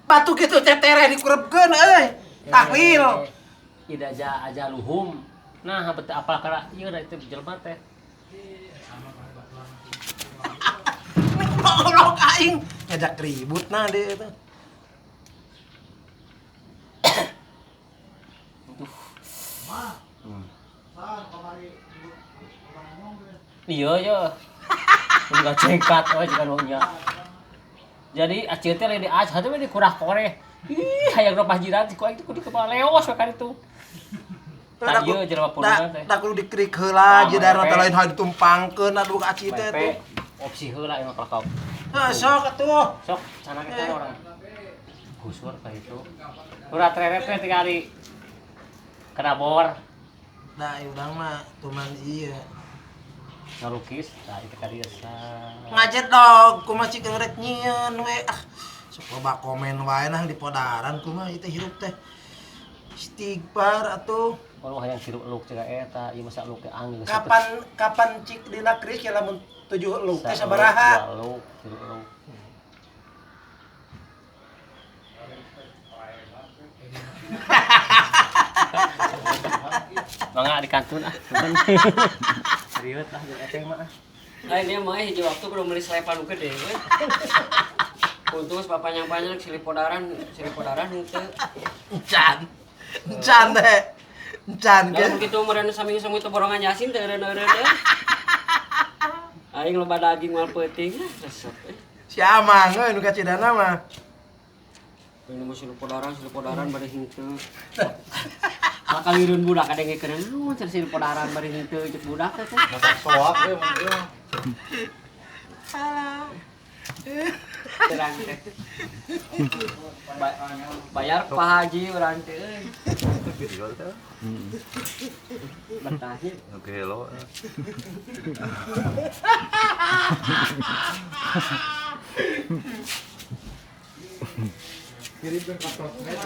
Batu gitu cetere dikurepkeun euy. Tahlil. Ida aja luhum. Nah, bete apal kara ieu da itu jelema teh. Ngolok aing ngajak ribut nah dia itu. Iya. Enggak cengkat we juga nya. Jadi aceu teh lain di aj, hatuh di kurah kore. Ih, hayang ropah jirat ku aing kudu kepala leos we kan itu. Tah ieu jelema puruna teh. Da kudu dikrik heula jeudar teh lain hal ditumpangkeun aduh aci teh tuh. Opsi heula emang kalau kau. Heuh sok atuh. Sok sana kita orang. Gusur ka itu. Urat reret teh tinggali. Kena bor. Da urang mah cuman ieu. Ngalukis, tah itu ka dieu Ngajet dog, kumaha cikeun rek nyieun we. Ah, sok loba komen wae nah di podaran kumaha ieu teh hirup teh. Istighfar atuh. Kalau hayang hirup luk cek eta, ieu masa luk teh angin. Kapan cik dina kris ya lamun 7 luk teh sabaraha? 2 luk, 3 luk. Mangga di kantun ah. Serius lah jadi aceng mah. Lain dia mah hiji waktu kudu meuli selepan nu gede we. Untung geus papanyang-panyang silipodaran henteu. Encan teh. Encan ge. Kalau kitu meureun sami-sami teu borongan yasin teu eureun-eureun teh. Aing loba daging moal peuting resep euy. Si Amang euy nu kacidana mah. Ini mah silipodaran bari henteu. Kalireun budak kadengekeun naon cenah silipodaran bari henteu cek budak teh. Masak soak we mun ieu. Terang teh. Bayar Pak Haji urang teh euy. Video teh. Bertanya. Oke, hello. Kirimkeun ka sosmed.